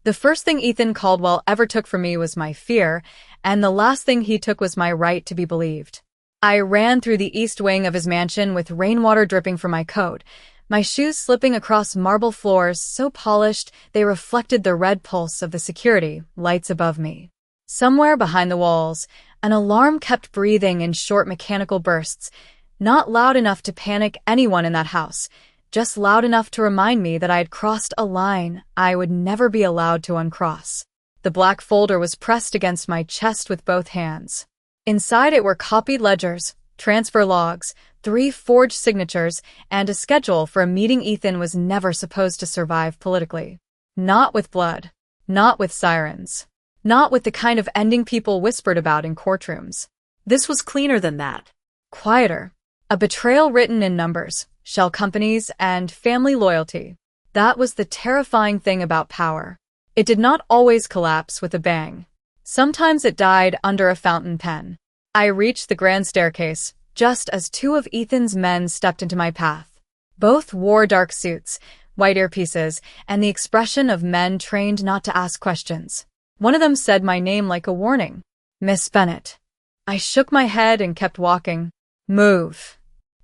The first thing Ethan Caldwell ever took from me was my fear, and the last thing he took was my right to be believed. I ran through the east wing of his mansion with rainwater dripping from my coat, my shoes slipping across marble floors so polished they reflected the red pulse of the security lights above me. Somewhere behind the walls, an alarm kept breathing in short mechanical bursts, not loud enough to panic anyone in that house, just loud enough to remind me that I had crossed a line I would never be allowed to uncross. The black folder was pressed against my chest with both hands. Inside it were copied ledgers, transfer logs, 3 forged signatures, and a schedule for a meeting Ethan was never supposed to survive politically. Not with blood. Not with sirens. Not with the kind of ending people whispered about in courtrooms. This was cleaner than that. Quieter. A betrayal written in numbers, shell companies, and family loyalty. That was the terrifying thing about power. It did not always collapse with a bang. Sometimes it died under a fountain pen. I reached the grand staircase, just as 2 of Ethan's men stepped into my path. Both wore dark suits, white earpieces, and the expression of men trained not to ask questions. One of them said my name like a warning. Miss Bennett. I shook my head and kept walking. Move.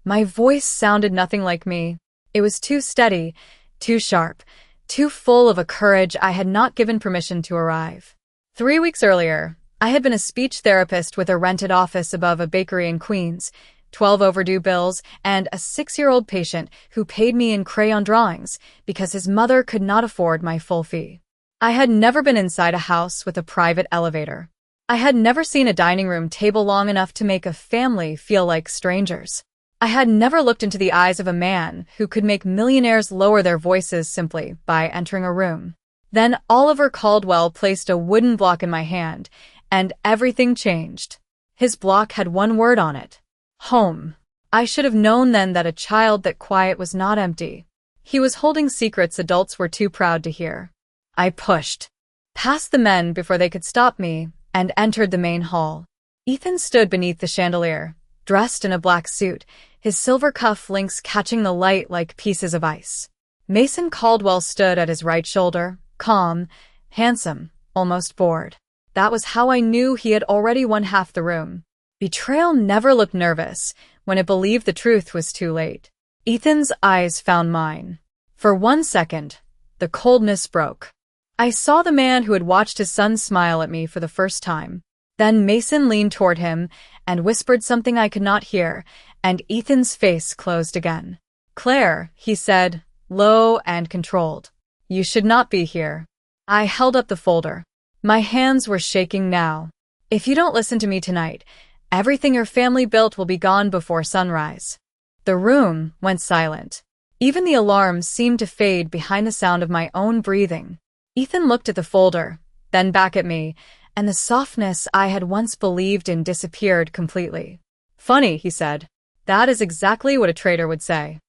My voice sounded nothing like me. It was too steady, too sharp, too full of a courage I had not given permission to arrive. 3 weeks earlier, I had been a speech therapist with a rented office above a bakery in Queens, 12 overdue bills, and a 6-year-old patient who paid me in crayon drawings because his mother could not afford my full fee. I had never been inside a house with a private elevator. I had never seen a dining room table long enough to make a family feel like strangers. I had never looked into the eyes of a man who could make millionaires lower their voices simply by entering a room. Then Oliver Caldwell placed a wooden block in my hand, and everything changed. His block had one word on it. Home. I should have known then that a child that quiet was not empty. He was holding secrets adults were too proud to hear. I pushed past the men before they could stop me and entered the main hall. Ethan stood beneath the chandelier, dressed in a black suit, his silver cuff links catching the light like pieces of ice. Mason Caldwell stood at his right shoulder, calm, handsome, almost bored. That was how I knew he had already won half the room. Betrayal never looked nervous when it believed the truth was too late. Ethan's eyes found mine. For 1 second, the coldness broke. I saw the man who had watched his son smile at me for the first time. Then Mason leaned toward him and whispered something I could not hear, and Ethan's face closed again. Claire, he said, low and controlled. You should not be here. I held up the folder. My hands were shaking now. If you don't listen to me tonight, everything your family built will be gone before sunrise. The room went silent. Even the alarm seemed to fade behind the sound of my own breathing. Ethan looked at the folder, then back at me, and the softness I had once believed in disappeared completely. Funny, he said. That is exactly what a traitor would say.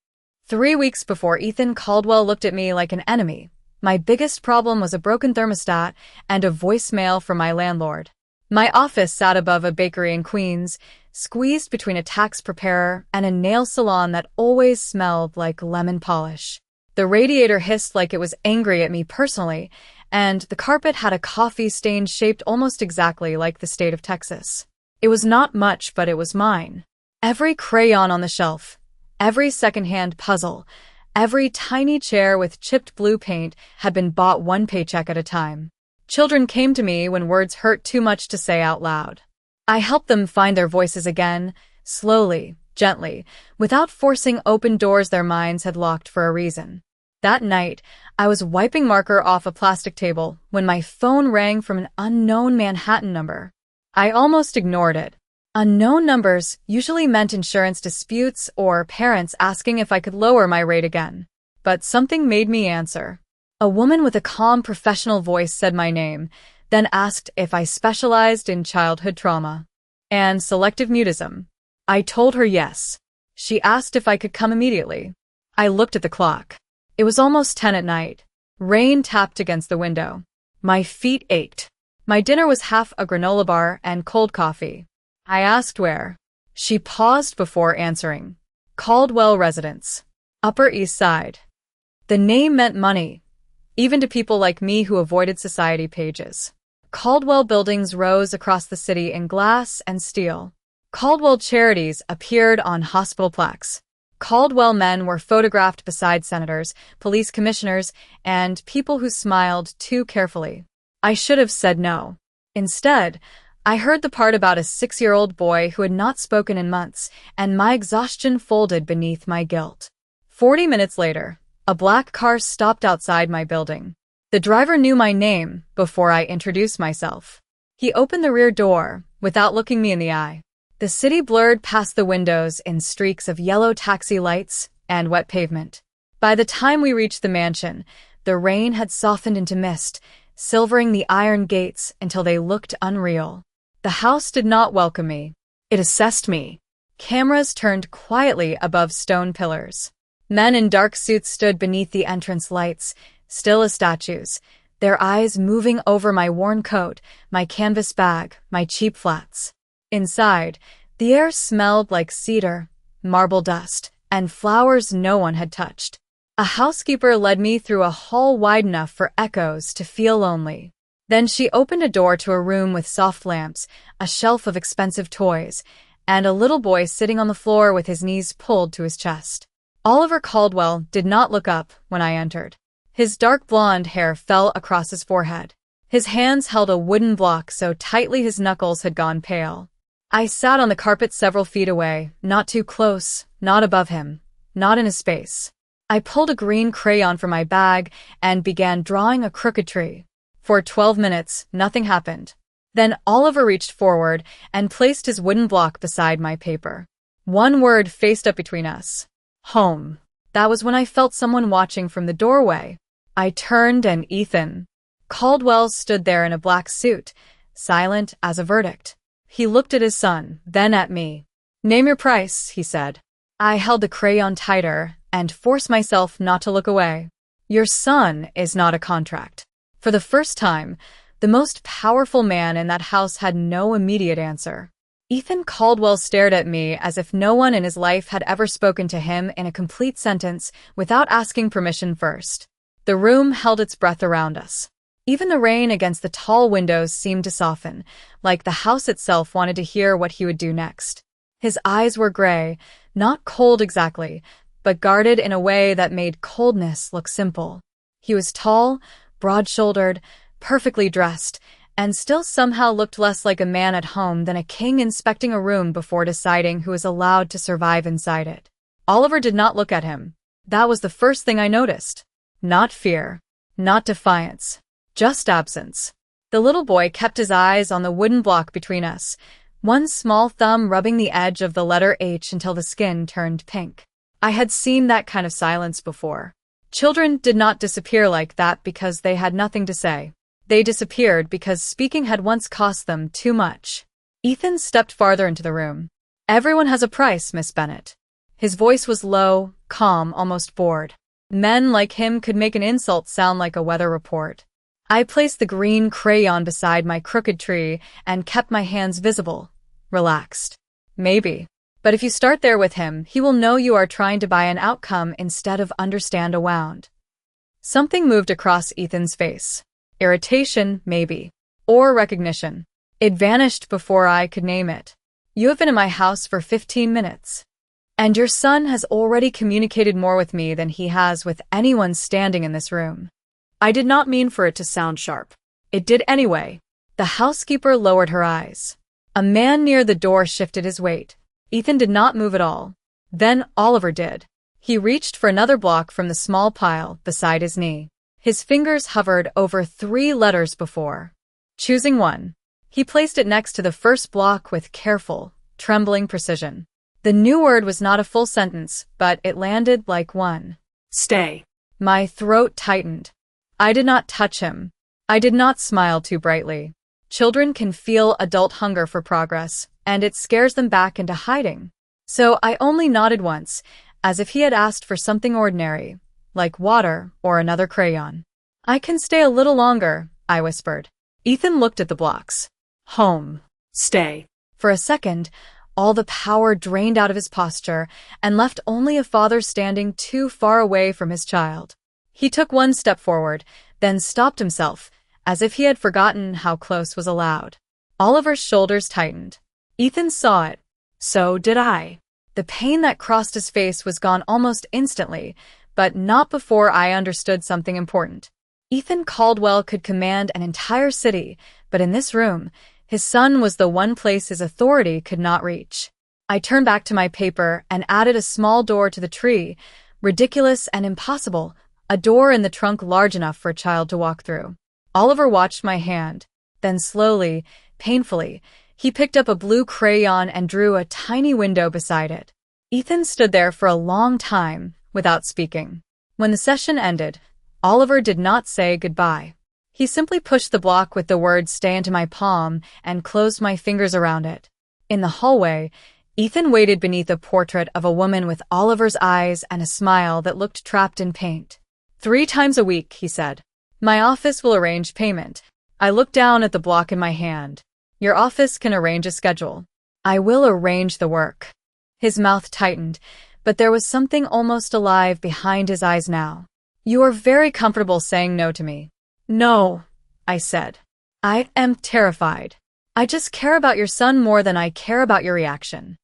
3 weeks before Ethan Caldwell looked at me like an enemy, my biggest problem was a broken thermostat and a voicemail from my landlord. My office sat above a bakery in Queens, squeezed between a tax preparer and a nail salon that always smelled like lemon polish. The radiator hissed like it was angry at me personally, and the carpet had a coffee stain shaped almost exactly like the state of Texas. It was not much, but it was mine. Every crayon on the shelf, every secondhand puzzle, every tiny chair with chipped blue paint had been bought 1 paycheck at a time. Children came to me when words hurt too much to say out loud. I helped them find their voices again, slowly, gently, without forcing open doors their minds had locked for a reason. That night, I was wiping marker off a plastic table when my phone rang from an unknown Manhattan number. I almost ignored it. Unknown numbers usually meant insurance disputes or parents asking if I could lower my rate again. But something made me answer. A woman with a calm professional voice said my name, then asked if I specialized in childhood trauma and selective mutism. I told her yes. She asked if I could come immediately. I looked at the clock. It was almost 10 at night. Rain tapped against the window. My feet ached. My dinner was half a granola bar and cold coffee. I asked where. She paused before answering. Caldwell Residence. Upper East Side. The name meant money. even to people like me who avoided society pages. Caldwell buildings rose across the city in glass and steel. Caldwell charities appeared on hospital plaques. Caldwell men were photographed beside senators, police commissioners, and people who smiled too carefully. I should have said no. Instead, I heard the part about a 6-year-old boy who had not spoken in months, and my exhaustion folded beneath my guilt. 40 minutes later, a black car stopped outside my building. The driver knew my name before I introduced myself. He opened the rear door without looking me in the eye. The city blurred past the windows in streaks of yellow taxi lights and wet pavement. By the time we reached the mansion, the rain had softened into mist, silvering the iron gates until they looked unreal. The house did not welcome me. It assessed me. Cameras turned quietly above stone pillars. Men in dark suits stood beneath the entrance lights, still as statues, their eyes moving over my worn coat, my canvas bag, my cheap flats. Inside, the air smelled like cedar, marble dust, and flowers no one had touched. A housekeeper led me through a hall wide enough for echoes to feel lonely. Then she opened a door to a room with soft lamps, a shelf of expensive toys, and a little boy sitting on the floor with his knees pulled to his chest. Oliver Caldwell did not look up when I entered. His dark blonde hair fell across his forehead. His hands held a wooden block so tightly his knuckles had gone pale. I sat on the carpet several feet away, not too close, not above him, not in his space. I pulled a green crayon from my bag and began drawing a crooked tree. For 12 minutes, nothing happened. Then Oliver reached forward and placed his wooden block beside my paper. One word faced up between us. Home. That was when I felt someone watching from the doorway. I turned and Ethan Caldwell stood there in a black suit, silent as a verdict. He looked at his son, then at me. "Name your price," he said. I held the crayon tighter and forced myself not to look away. "Your son is not a contract." For the first time, the most powerful man in that house had no immediate answer. Ethan Caldwell stared at me as if no one in his life had ever spoken to him in a complete sentence without asking permission first. The room held its breath around us. Even the rain against the tall windows seemed to soften, like the house itself wanted to hear what he would do next. His eyes were gray, not cold exactly, but guarded in a way that made coldness look simple. He was tall, broad-shouldered, perfectly dressed, and still somehow looked less like a man at home than a king inspecting a room before deciding who is allowed to survive inside it. Oliver did not look at him. That was the first thing I noticed. Not fear, not defiance, just absence. The little boy kept his eyes on the wooden block between us, one small thumb rubbing the edge of the letter H until the skin turned pink. I had seen that kind of silence before. Children did not disappear like that because they had nothing to say. They disappeared because speaking had once cost them too much. Ethan stepped farther into the room. "Everyone has a price, Miss Bennet." His voice was low, calm, almost bored. Men like him could make an insult sound like a weather report. I placed the green crayon beside my crooked tree and kept my hands visible, relaxed. "Maybe. But if you start there with him, he will know you are trying to buy an outcome instead of understand a wound." Something moved across Ethan's face. Irritation, maybe. Or recognition. It vanished before I could name it. "You have been in my house for 15 minutes. And your son has already communicated more with me than he has with anyone standing in this room." I did not mean for it to sound sharp. It did anyway. The housekeeper lowered her eyes. A man near the door shifted his weight. Ethan did not move at all. Then Oliver did. He reached for another block from the small pile beside his knee. His fingers hovered over 3 letters before. Choosing one, he placed it next to the first block with careful, trembling precision. The new word was not a full sentence, but it landed like one. "Stay." My throat tightened. I did not touch him. I did not smile too brightly. Children can feel adult hunger for progress, and it scares them back into hiding. So I only nodded once, as if he had asked for something ordinary, like water or another crayon. "I can stay a little longer," I whispered. Ethan looked at the blocks. "Home. Stay." For a second, all the power drained out of his posture and left only a father standing too far away from his child. He took one step forward, then stopped himself, as if he had forgotten how close was allowed. Oliver's shoulders tightened. Ethan saw it. So did I. The pain that crossed his face was gone almost instantly, but not before I understood something important. Ethan Caldwell could command an entire city, but in this room, his son was the one place his authority could not reach. I turned back to my paper and added a small door to the tree, ridiculous and impossible, a door in the trunk large enough for a child to walk through. Oliver watched my hand. Then slowly, painfully, he picked up a blue crayon and drew a tiny window beside it. Ethan stood there for a long time, without speaking. When the session ended, Oliver did not say goodbye. He simply pushed the block with the words "stay" into my palm and closed my fingers around it. In the hallway, Ethan waited beneath a portrait of a woman with Oliver's eyes and a smile that looked trapped in paint. 3 times a week, he said. My office will arrange payment. I looked down at the block in my hand. Your office can arrange a schedule. I will arrange the work. His mouth tightened, but there was something almost alive behind his eyes now. You are very comfortable saying no to me. No, I said. I am terrified. I just care about your son more than I care about your reaction.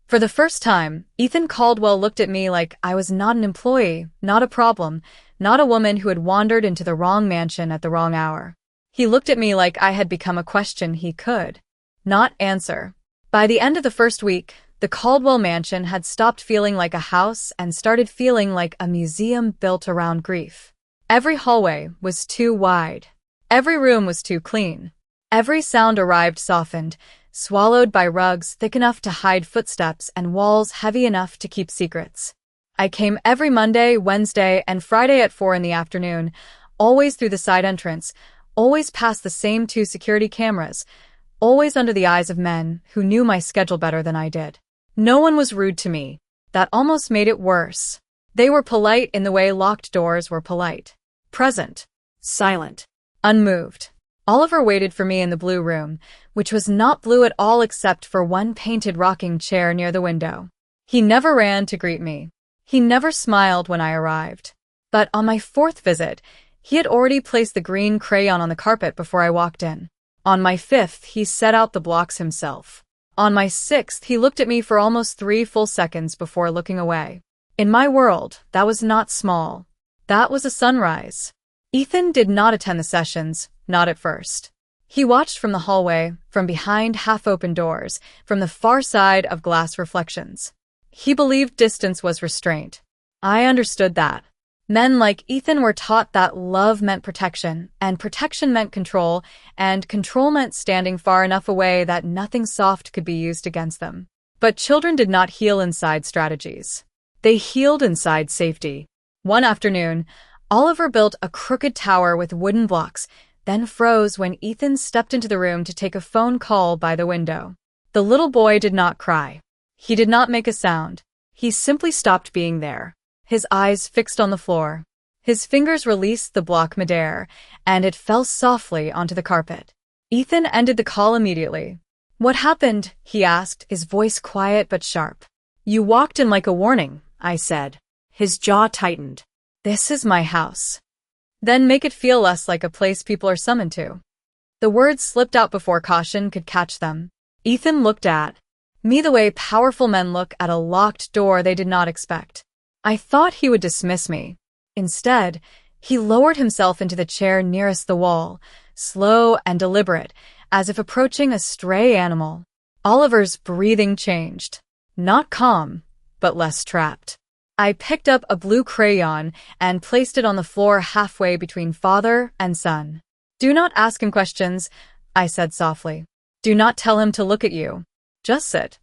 For the first time, Ethan Caldwell looked at me like I was not an employee, not a problem, not a woman who had wandered into the wrong mansion at the wrong hour. He looked at me like I had become a question he could not answer. By the end of the first week, the Caldwell mansion had stopped feeling like a house and started feeling like a museum built around grief. Every hallway was too wide. Every room was too clean. Every sound arrived softened, swallowed by rugs thick enough to hide footsteps and walls heavy enough to keep secrets. I came every Monday, Wednesday, and Friday at 4 in the afternoon, always through the side entrance, always past the same 2 security cameras, always under the eyes of men who knew my schedule better than I did. No one was rude to me. That almost made it worse. They were polite in the way locked doors were polite. Present. Silent. Unmoved. Oliver waited for me in the blue room, which was not blue at all except for one painted rocking chair near the window. He never ran to greet me. He never smiled when I arrived. But on my 4th visit, he had already placed the green crayon on the carpet before I walked in. On my 5th, he set out the blocks himself. On my 6th, he looked at me for almost 3 full seconds before looking away. In my world, that was not small. That was a sunrise. Ethan did not attend the sessions, not at first. He watched from the hallway, from behind half-open doors, from the far side of glass reflections. He believed distance was restraint. I understood that. Men like Ethan were taught that love meant protection, and protection meant control, and control meant standing far enough away that nothing soft could be used against them. But children did not heal inside strategies. They healed inside safety. One afternoon, Oliver built a crooked tower with wooden blocks, then froze when Ethan stepped into the room to take a phone call by the window. The little boy did not cry. He did not make a sound. He simply stopped being there, his eyes fixed on the floor. His fingers released the block midair, and it fell softly onto the carpet. Ethan ended the call immediately. What happened? He asked, his voice quiet but sharp. You walked in like a warning, I said. His jaw tightened. This is my house. Then make it feel less like a place people are summoned to. The words slipped out before caution could catch them. Ethan looked at me the way powerful men look at a locked door they did not expect. I thought he would dismiss me. Instead, he lowered himself into the chair nearest the wall, slow and deliberate, as if approaching a stray animal. Oliver's breathing changed. Not calm, but less trapped. I picked up a blue crayon and placed it on the floor halfway between father and son. Do not ask him questions, I said softly. Do not tell him to look at you. Just sit.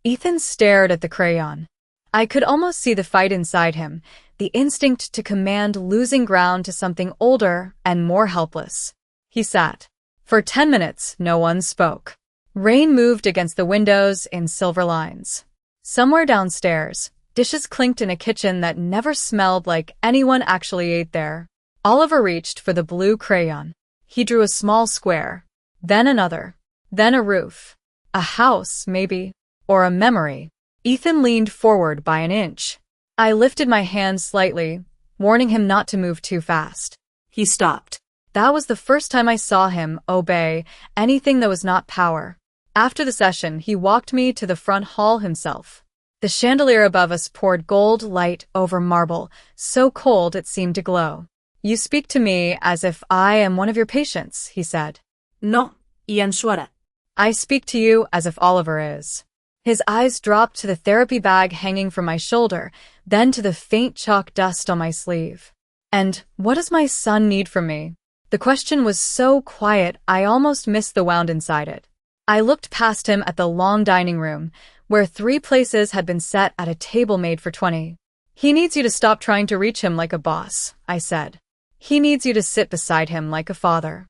Ethan stared at the crayon. I could almost see the fight inside him, the instinct to command losing ground to something older and more helpless. He sat. For 10 minutes, no one spoke. Rain moved against the windows in silver lines. Somewhere downstairs, dishes clinked in a kitchen that never smelled like anyone actually ate there. Oliver reached for the blue crayon. He drew a small square, then another, then a roof. A house, maybe, or a memory. Ethan leaned forward by an inch. I lifted my hand slightly, warning him not to move too fast. He stopped. That was the first time I saw him obey anything that was not power. After the session, he walked me to the front hall himself. The chandelier above us poured gold light over marble, so cold it seemed to glow. You speak to me as if I am one of your patients, he said. No, Ian Suara. I speak to you as if Oliver is. His eyes dropped to the therapy bag hanging from my shoulder, then to the faint chalk dust on my sleeve. And what does my son need from me? The question was so quiet I almost missed the wound inside it. I looked past him at the long dining room, where 3 places had been set at a table made for 20. He needs you to stop trying to reach him like a boss, I said. He needs you to sit beside him like a father.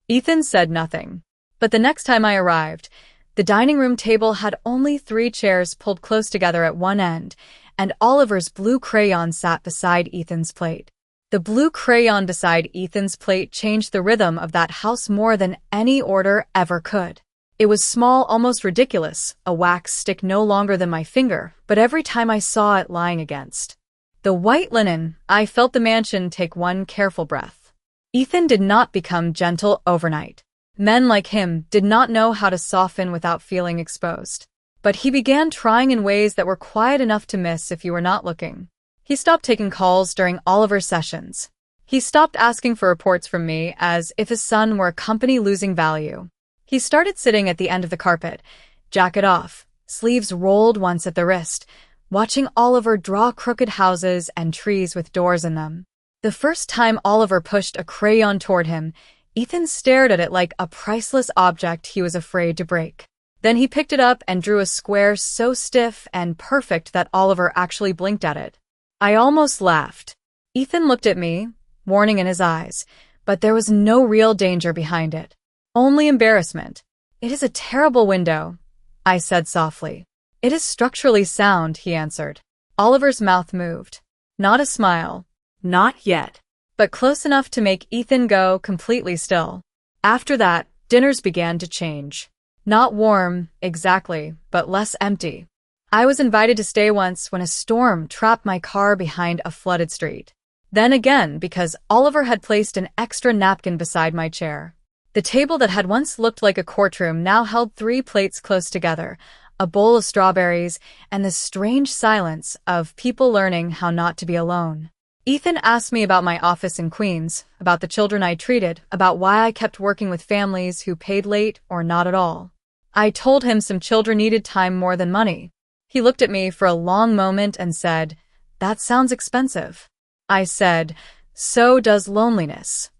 Ethan said nothing. But the next time I arrived, the dining room table had only 3 chairs pulled close together at one end, and Oliver's blue crayon sat beside Ethan's plate. The blue crayon beside Ethan's plate changed the rhythm of that house more than any order ever could. It was small, almost ridiculous, a wax stick no longer than my finger, but every time I saw it lying against the white linen, I felt the mansion take one careful breath. Ethan did not become gentle overnight. Men like him did not know how to soften without feeling exposed. But he began trying in ways that were quiet enough to miss if you were not looking. He stopped taking calls during Oliver's sessions. He stopped asking for reports from me as if his son were a company losing value. He started sitting at the end of the carpet, jacket off, sleeves rolled once at the wrist, watching Oliver draw crooked houses and trees with doors in them. The first time Oliver pushed a crayon toward him, Ethan stared at it like a priceless object he was afraid to break. Then he picked it up and drew a square so stiff and perfect that Oliver actually blinked at it. I almost laughed. Ethan looked at me, warning in his eyes, but there was no real danger behind it. Only embarrassment. It is a terrible window, I said softly. It is structurally sound, he answered. Oliver's mouth moved. Not a smile. Not yet. But close enough to make Ethan go completely still. After that, dinners began to change. Not warm, exactly, but less empty. I was invited to stay once when a storm trapped my car behind a flooded street. Then again because Oliver had placed an extra napkin beside my chair. The table that had once looked like a courtroom now held 3 plates close together, a bowl of strawberries, and the strange silence of people learning how not to be alone. Ethan asked me about my office in Queens, about the children I treated, about why I kept working with families who paid late or not at all. I told him some children needed time more than money. He looked at me for a long moment and said, "That sounds expensive." I said, "So does loneliness."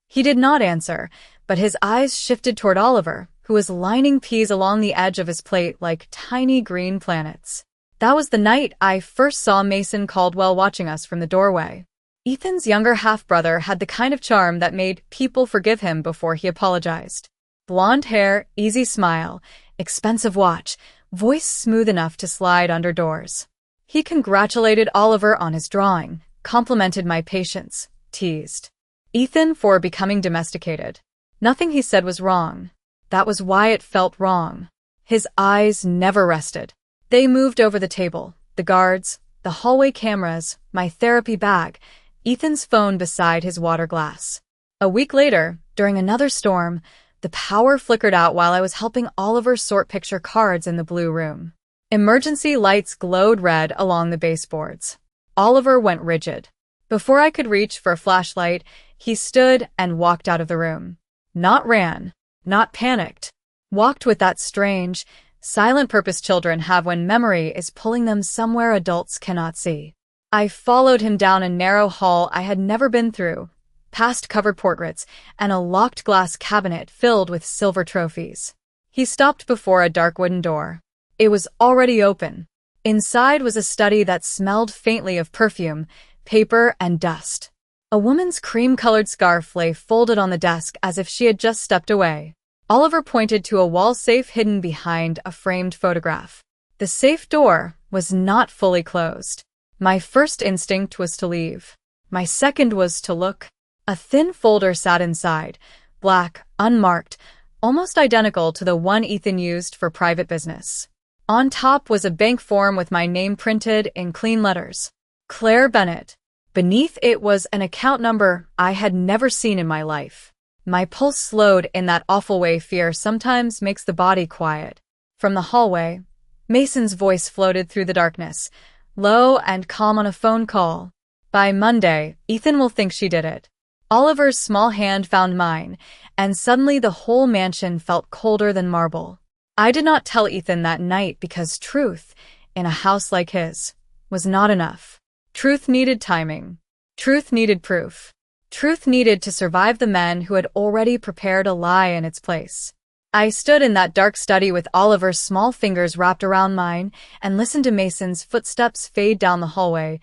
He did not answer, but his eyes shifted toward Oliver, who was lining peas along the edge of his plate like tiny green planets. That was the night I first saw Mason Caldwell watching us from the doorway. Ethan's younger half-brother had the kind of charm that made people forgive him before he apologized. Blonde hair, easy smile, expensive watch, voice smooth enough to slide under doors. He congratulated Oliver on his drawing, complimented my patience, teased Ethan for becoming domesticated. Nothing he said was wrong. That was why it felt wrong. His eyes never rested. They moved over the table, the guards, the hallway cameras, my therapy bag, Ethan's phone beside his water glass. A week later, during another storm, the power flickered out while I was helping Oliver sort picture cards in the blue room. Emergency lights glowed red along the baseboards. Oliver went rigid. Before I could reach for a flashlight, he stood and walked out of the room. Not ran, not panicked. Walked with that strange, silent purpose children have when memory is pulling them somewhere adults cannot see. I followed him down a narrow hall I had never been through, past covered portraits and a locked glass cabinet filled with silver trophies. He stopped before a dark wooden door. It was already open. Inside was a study that smelled faintly of perfume, paper, and dust. A woman's cream-colored scarf lay folded on the desk as if she had just stepped away. Oliver pointed to a wall safe hidden behind a framed photograph. The safe door was not fully closed. My first instinct was to leave. My second was to look. A thin folder sat inside, black, unmarked, almost identical to the one Ethan used for private business. On top was a bank form with my name printed in clean letters. Claire Bennett. Beneath it was an account number I had never seen in my life. My pulse slowed in that awful way fear sometimes makes the body quiet. From the hallway, Mason's voice floated through the darkness, low and calm on a phone call. By Monday, Ethan will think she did it. Oliver's small hand found mine, and suddenly the whole mansion felt colder than marble. I did not tell Ethan that night because truth, in a house like his, was not enough. Truth needed timing. Truth needed proof. Truth needed to survive the men who had already prepared a lie in its place. I stood in that dark study with Oliver's small fingers wrapped around mine and listened to Mason's footsteps fade down the hallway,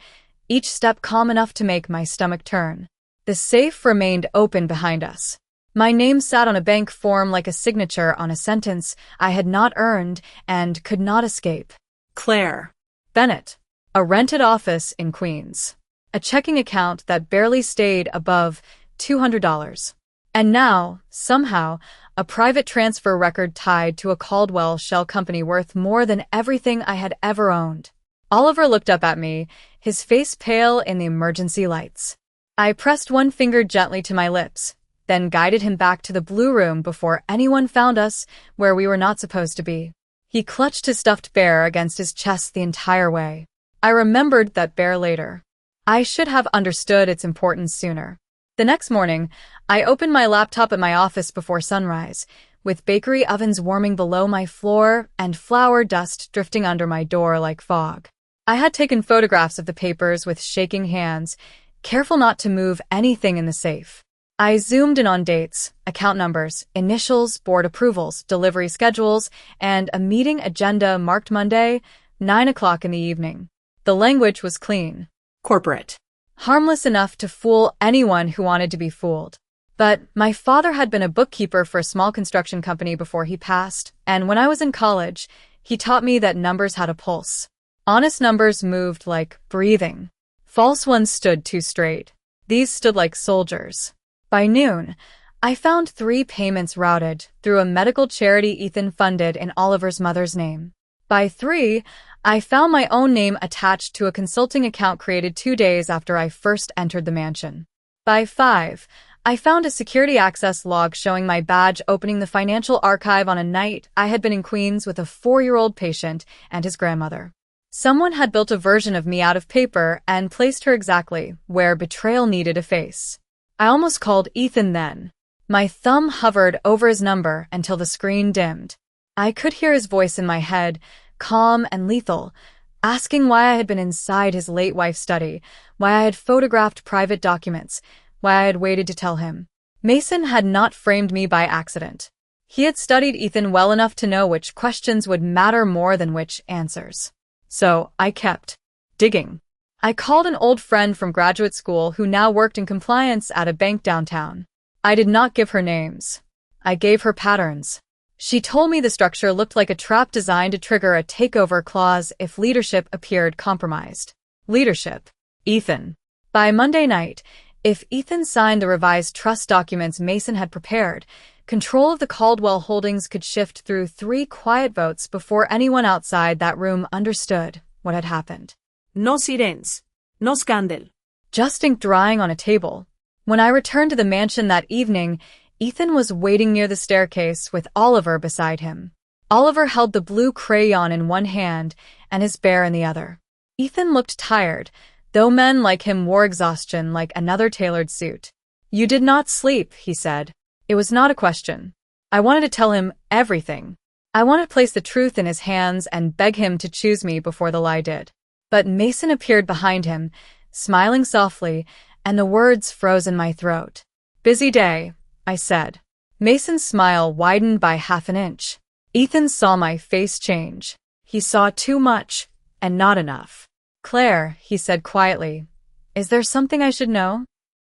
each step calm enough to make my stomach turn. The safe remained open behind us. My name sat on a blank form like a signature on a sentence I had not earned and could not escape. Claire. Bennett. A rented office in Queens. A checking account that barely stayed above $200. And now, somehow, a private transfer record tied to a Caldwell shell company worth more than everything I had ever owned. Oliver looked up at me, his face pale in the emergency lights. I pressed one finger gently to my lips, then guided him back to the blue room before anyone found us where we were not supposed to be. He clutched his stuffed bear against his chest the entire way. I remembered that bear later. I should have understood its importance sooner. The next morning, I opened my laptop at my office before sunrise, with bakery ovens warming below my floor and flour dust drifting under my door like fog. I had taken photographs of the papers with shaking hands, careful not to move anything in the safe. I zoomed in on dates, account numbers, initials, board approvals, delivery schedules, and a meeting agenda marked Monday, 9 o'clock in the evening. The language was clean. Corporate. Harmless enough to fool anyone who wanted to be fooled. But my father had been a bookkeeper for a small construction company before he passed, and when I was in college, he taught me that numbers had a pulse. Honest numbers moved like breathing. False ones stood too straight. These stood like soldiers. By noon, I found 3 payments routed through a medical charity Ethan funded in Oliver's mother's name. By 3, I found my own name attached to a consulting account created 2 days after I first entered the mansion. By 5, I found a security access log showing my badge opening the financial archive on a night I had been in Queens with a 4-year-old patient and his grandmother. Someone had built a version of me out of paper and placed her exactly where betrayal needed a face. I almost called Ethan then. My thumb hovered over his number until the screen dimmed. I could hear his voice in my head, calm and lethal, asking why I had been inside his late wife's study, why I had photographed private documents, why I had waited to tell him. Mason had not framed me by accident. He had studied Ethan well enough to know which questions would matter more than which answers. So I kept digging. I called an old friend from graduate school who now worked in compliance at a bank downtown. I did not give her names. I gave her patterns. She told me the structure looked like a trap designed to trigger a takeover clause if leadership appeared compromised. Leadership. Ethan. By Monday night, if Ethan signed the revised trust documents Mason had prepared, control of the Caldwell holdings could shift through 3 quiet votes before anyone outside that room understood what had happened. No sirens. No scandal. Just ink drying on a table. When I returned to the mansion that evening, Ethan was waiting near the staircase with Oliver beside him. Oliver held the blue crayon in one hand and his bear in the other. Ethan looked tired, though men like him wore exhaustion like another tailored suit. "You did not sleep," he said. It was not a question. I wanted to tell him everything. I wanted to place the truth in his hands and beg him to choose me before the lie did. But Mason appeared behind him, smiling softly, and the words froze in my throat. "Busy day," I said. Mason's smile widened by half an inch. Ethan saw my face change. He saw too much, and not enough. "Claire," he said quietly, "is there something I should know?"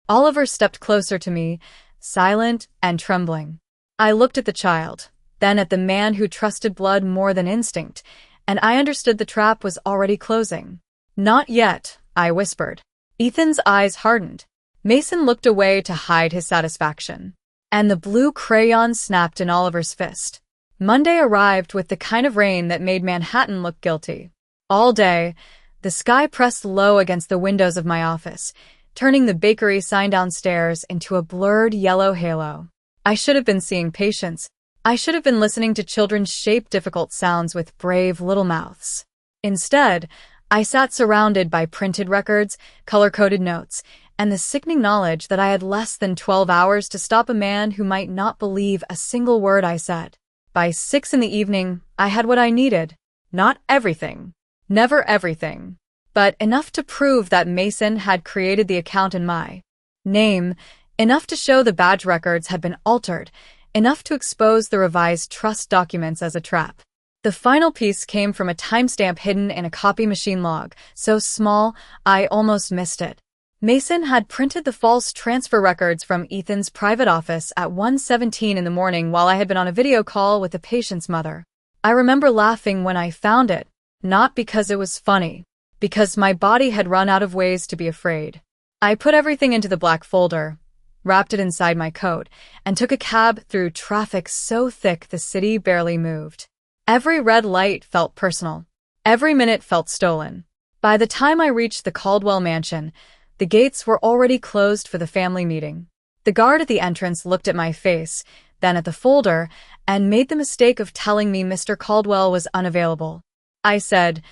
Oliver stepped closer to me, silent and trembling. I looked at the child, then at the man who trusted blood more than instinct, and I understood the trap was already closing. "Not yet," I whispered. Ethan's eyes hardened. Mason looked away to hide his satisfaction. And the blue crayon snapped in Oliver's fist. Monday arrived with the kind of rain that made Manhattan look guilty. All day, the sky pressed low against the windows of my office, turning the bakery sign downstairs into a blurred yellow halo. I should have been seeing patients. I should have been listening to children shape difficult sounds with brave little mouths. Instead, I sat surrounded by printed records, color-coded notes, and the sickening knowledge that I had less than 12 hours to stop a man who might not believe a single word I said. By 6 in the evening, I had what I needed. Not everything. Never everything. But enough to prove that Mason had created the account in my name, enough to show the badge records had been altered, enough to expose the revised trust documents as a trap. The final piece came from a timestamp hidden in a copy machine log, so small I almost missed it. Mason had printed the false transfer records from Ethan's private office at 1:17 in the morning while I had been on a video call with the patient's mother. I remember laughing when I found it, not because it was funny, because my body had run out of ways to be afraid. I put everything into the black folder, wrapped it inside my coat, and took a cab through traffic so thick the city barely moved. Every red light felt personal. Every minute felt stolen. By the time I reached the Caldwell mansion, the gates were already closed for the family meeting. The guard at the entrance looked at my face, then at the folder, and made the mistake of telling me Mr. Caldwell was unavailable. I said,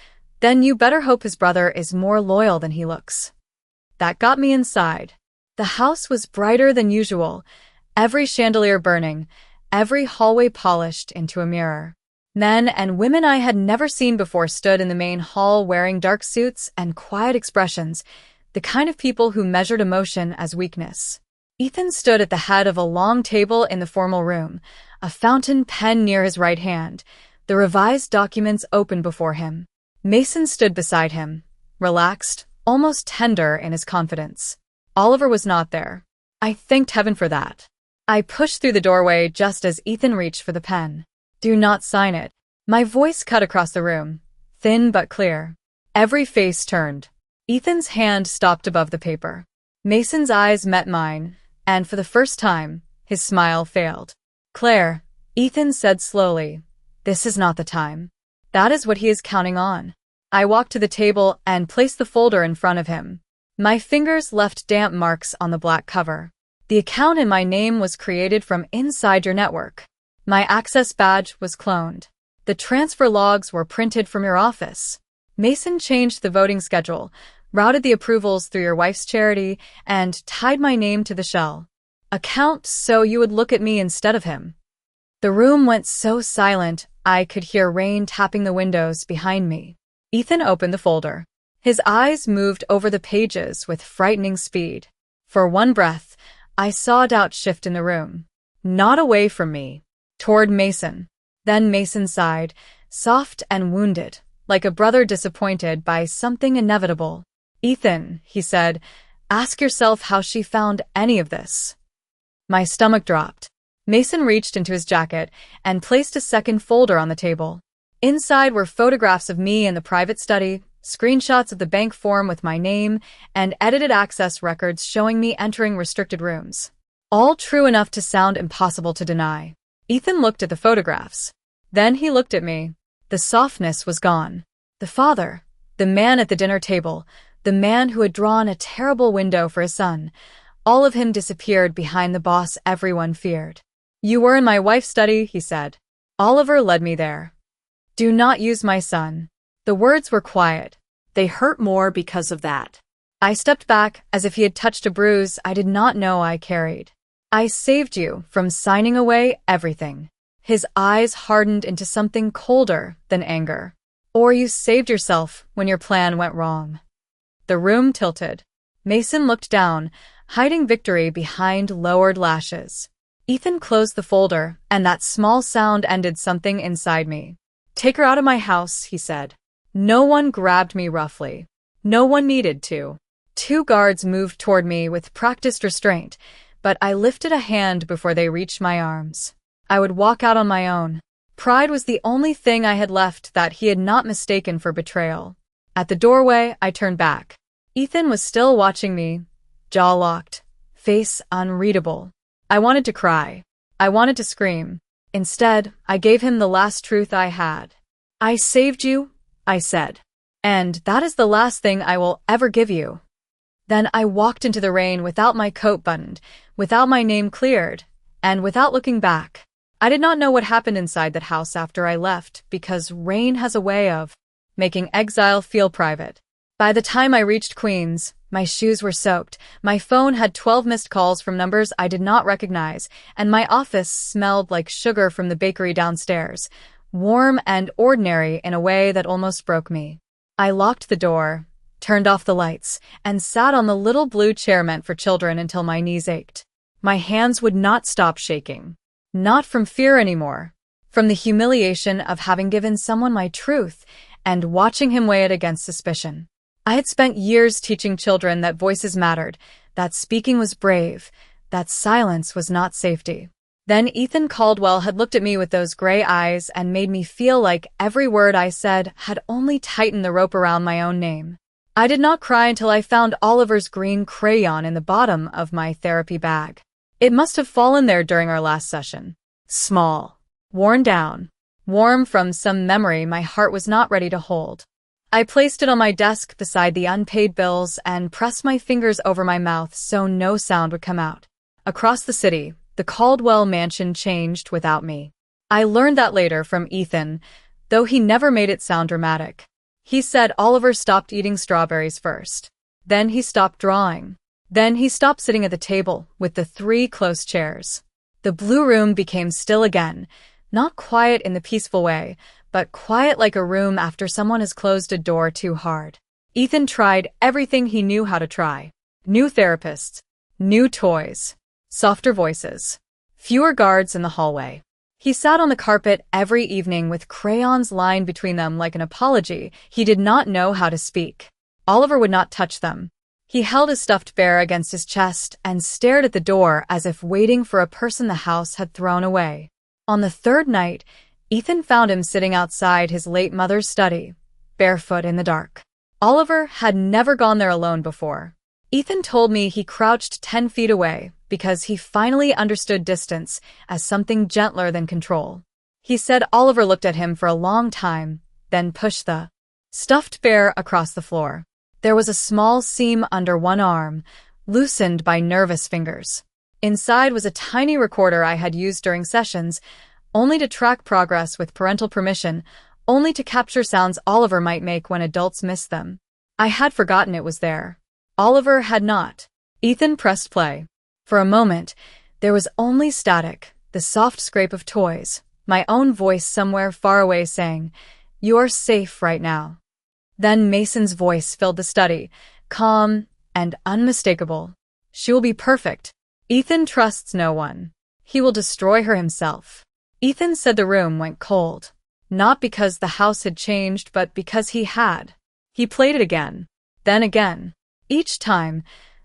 "Then you better hope his brother is more loyal than he looks." That got me inside. The house was brighter than usual, every chandelier burning, every hallway polished into a mirror. Men and women I had never seen before stood in the main hall wearing dark suits and quiet expressions, the kind of people who measured emotion as weakness. Ethan stood at the head of a long table in the formal room, a fountain pen near his right hand, the revised documents open before him. Mason stood beside him, relaxed, almost tender in his confidence. Oliver was not there. I thanked heaven for that. I pushed through the doorway just as Ethan reached for the pen. "Do not sign it." My voice cut across the room, thin but clear. Every face turned. Ethan's hand stopped above the paper. Mason's eyes met mine, and for the first time, his smile failed. "Claire," Ethan said slowly, "this is not the time. That is what he is counting on." I walked to the table and placed the folder in front of him. My fingers left damp marks on the black cover. "The account in my name was created from inside your network. My access badge was cloned. The transfer logs were printed from your office. Mason changed the voting schedule, routed the approvals through your wife's charity, and tied my name to the shell. Account so you would look at me instead of him." The room went so silent I could hear rain tapping the windows behind me. Ethan opened the folder. His eyes moved over the pages with frightening speed. For one breath, I saw doubt shift in the room. Not away from me, toward Mason. Then Mason sighed, soft and wounded, like a brother disappointed by something inevitable. "Ethan," he said, "ask yourself how she found any of this." My stomach dropped. Mason reached into his jacket and placed a second folder on the table. Inside were photographs of me in the private study, screenshots of the bank form with my name, and edited access records showing me entering restricted rooms. All true enough to sound impossible to deny. Ethan looked at the photographs. Then he looked at me. The softness was gone. The father, the man at the dinner table, the man who had drawn a terrible window for his son, all of him disappeared behind the boss everyone feared. "You were in my wife's study," he said. "Oliver led me there. Do not use my son." The words were quiet. They hurt more because of that. I stepped back as if he had touched a bruise I did not know I carried. "I saved you from signing away everything." His eyes hardened into something colder than anger. "Or you saved yourself when your plan went wrong." The room tilted. Mason looked down, hiding victory behind lowered lashes. Ethan closed the folder, and that small sound ended something inside me. "Take her out of my house," he said. No one grabbed me roughly. No one needed to. 2 guards moved toward me with practiced restraint, but I lifted a hand before they reached my arms. I would walk out on my own. Pride was the only thing I had left that he had not mistaken for betrayal. At the doorway, I turned back. Ethan was still watching me, jaw locked, face unreadable. I wanted to cry. I wanted to scream. Instead, I gave him the last truth I had. "I saved you," I said. "And that is the last thing I will ever give you." Then I walked into the rain without my coat buttoned, without my name cleared, and without looking back. I did not know what happened inside that house after I left, because rain has a way of making exile feel private. By the time I reached Queens, my shoes were soaked, my phone had 12 missed calls from numbers I did not recognize, and my office smelled like sugar from the bakery downstairs, warm and ordinary in a way that almost broke me. I locked the door, turned off the lights, and sat on the little blue chair meant for children until my knees ached. My hands would not stop shaking. Not from fear anymore. From the humiliation of having given someone my truth and watching him weigh it against suspicion. I had spent years teaching children that voices mattered, that speaking was brave, that silence was not safety. Then Ethan Caldwell had looked at me with those gray eyes and made me feel like every word I said had only tightened the rope around my own name. I did not cry until I found Oliver's green crayon in the bottom of my therapy bag. It must have fallen there during our last session. Small, worn down, warm from some memory my heart was not ready to hold. I placed it on my desk beside the unpaid bills and pressed my fingers over my mouth so no sound would come out. Across the city, the Caldwell mansion changed without me. I learned that later from Ethan, though he never made it sound dramatic. He said Oliver stopped eating strawberries first. Then he stopped drawing. Then he stopped sitting at the table with the 3 close chairs. The blue room became still again, not quiet in the peaceful way, but quiet like a room after someone has closed a door too hard. Ethan tried everything he knew how to try. New therapists, new toys, softer voices, fewer guards in the hallway. He sat on the carpet every evening with crayons lined between them like an apology. He did not know how to speak. Oliver would not touch them. He held his stuffed bear against his chest and stared at the door as if waiting for a person the house had thrown away. On the 3rd night, Ethan found him sitting outside his late mother's study, barefoot in the dark. Oliver had never gone there alone before. Ethan told me he crouched 10 feet away because he finally understood distance as something gentler than control. He said Oliver looked at him for a long time, then pushed the stuffed bear across the floor. There was a small seam under one arm, loosened by nervous fingers. Inside was a tiny recorder I had used during sessions, only to track progress with parental permission, only to capture sounds Oliver might make when adults missed them. I had forgotten it was there. Oliver had not. Ethan pressed play. For a moment, there was only static, the soft scrape of toys, my own voice somewhere far away saying, "You are safe right now." Then Mason's voice filled the study, calm and unmistakable. "She will be perfect. Ethan trusts no one. He will destroy her himself." Ethan said the room went cold, not because the house had changed, but because he had. He played it again, then again. Each time,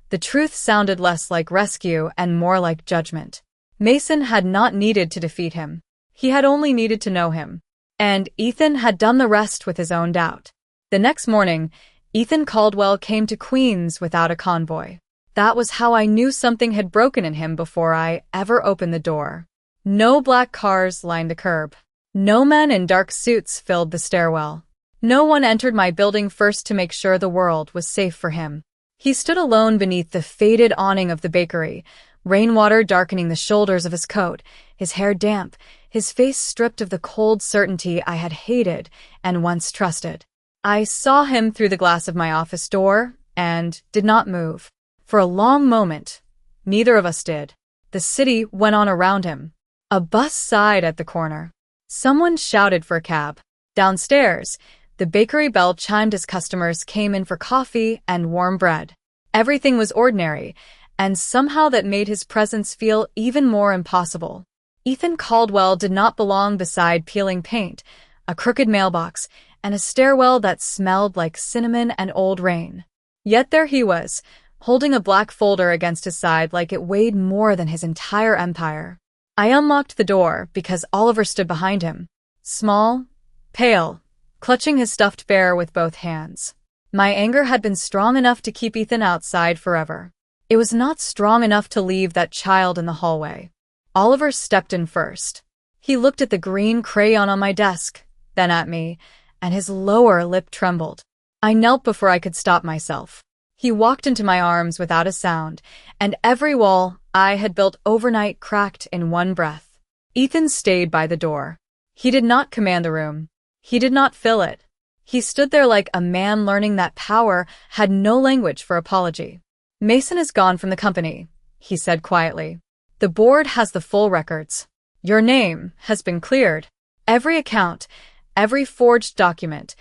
the truth sounded less like rescue and more like judgment. Mason had not needed to defeat him. He had only needed to know him. And Ethan had done the rest with his own doubt. The next morning, Ethan Caldwell came to Queens without a convoy. That was how I knew something had broken in him before I ever opened the door. No black cars lined the curb. No men in dark suits filled the stairwell. No one entered my building first to make sure the world was safe for him. He stood alone beneath the faded awning of the bakery, rainwater darkening the shoulders of his coat, his hair damp, his face stripped of the cold certainty I had hated and once trusted. I saw him through the glass of my office door and did not move. For a long moment, neither of us did. The city went on around him. A bus sighed at the corner. Someone shouted for a cab. Downstairs, the bakery bell chimed as customers came in for coffee and warm bread. Everything was ordinary, and somehow that made his presence feel even more impossible. Ethan Caldwell did not belong beside peeling paint, a crooked mailbox, and a stairwell that smelled like cinnamon and old rain. Yet there he was, holding a black folder against his side like it weighed more than his entire empire. I unlocked the door because Oliver stood behind him, small, pale, clutching his stuffed bear with both hands. My anger had been strong enough to keep Ethan outside forever. It was not strong enough to leave that child in the hallway. Oliver stepped in first. He looked at the green crayon on my desk, then at me, and his lower lip trembled. I knelt before I could stop myself. He walked into my arms without a sound, and every wall I had built overnight cracked in one breath. Ethan stayed by the door. He did not command the room. He did not fill it. He stood there like a man learning that power had no language for apology. "Mason is gone from the company," he said quietly. "The board has the full records. Your name has been cleared. Every account, every forged document,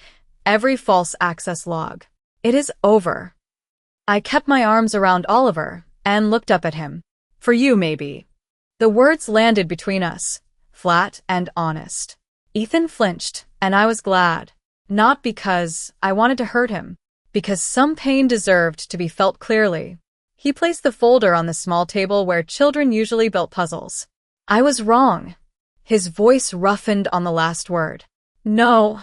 every false access log. It is over." I kept my arms around Oliver and looked up at him. "For you, maybe." The words landed between us, flat and honest. Ethan flinched, and I was glad. Not because I wanted to hurt him, because some pain deserved to be felt clearly. He placed the folder on the small table where children usually built puzzles. "I was wrong." His voice roughened on the last word. "No,"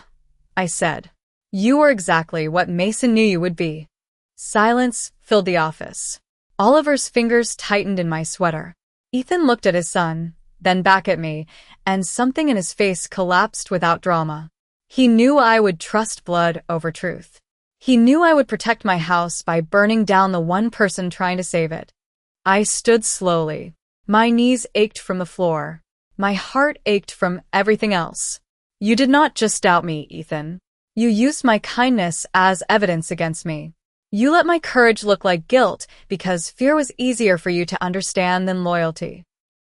I said. "You were exactly what Mason knew you would be." Silence filled the office. Oliver's fingers tightened in my sweater. Ethan looked at his son, then back at me, and something in his face collapsed without drama. He knew I would trust blood over truth. He knew I would protect my house by burning down the one person trying to save it. I stood slowly. My knees ached from the floor. My heart ached from everything else. "You did not just doubt me, Ethan. You used my kindness as evidence against me. You let my courage look like guilt because fear was easier for you to understand than loyalty."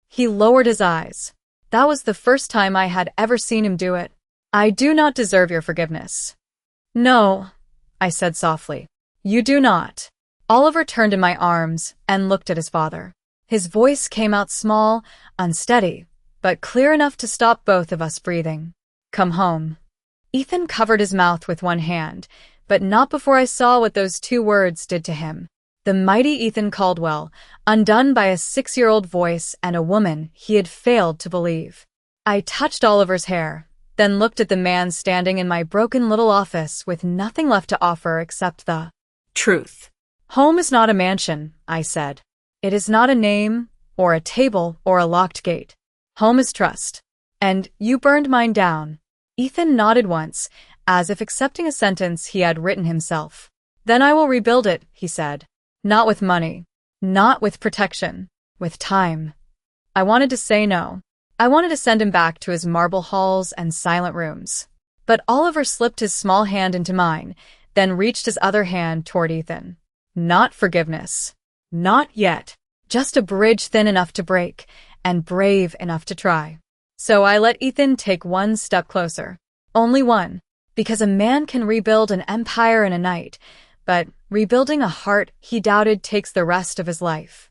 He lowered his eyes. That was the first time I had ever seen him do it. "I do not deserve your forgiveness." "No," I said softly. "You do not." Oliver turned in my arms and looked at his father. His voice came out small, unsteady, but clear enough to stop both of us breathing. "Come home." Ethan covered his mouth with one hand, but not before I saw what those two words did to him. The mighty Ethan Caldwell, undone by a 6-year-old voice and a woman he had failed to believe. I touched Oliver's hair, then looked at the man standing in my broken little office with nothing left to offer except the truth. "Home is not a mansion," I said. "It is not a name, or a table, or a locked gate. Home is trust. And you burned mine down." Ethan nodded once, as if accepting a sentence he had written himself. "Then I will rebuild it," he said. "Not with money. Not with protection. With time." I wanted to say no. I wanted to send him back to his marble halls and silent rooms. But Oliver slipped his small hand into mine, then reached his other hand toward Ethan. Not forgiveness. Not yet. Just a bridge thin enough to break, and brave enough to try. So I let Ethan take one step closer. Only one. Because a man can rebuild an empire in a night, but rebuilding a heart he doubted takes the rest of his life.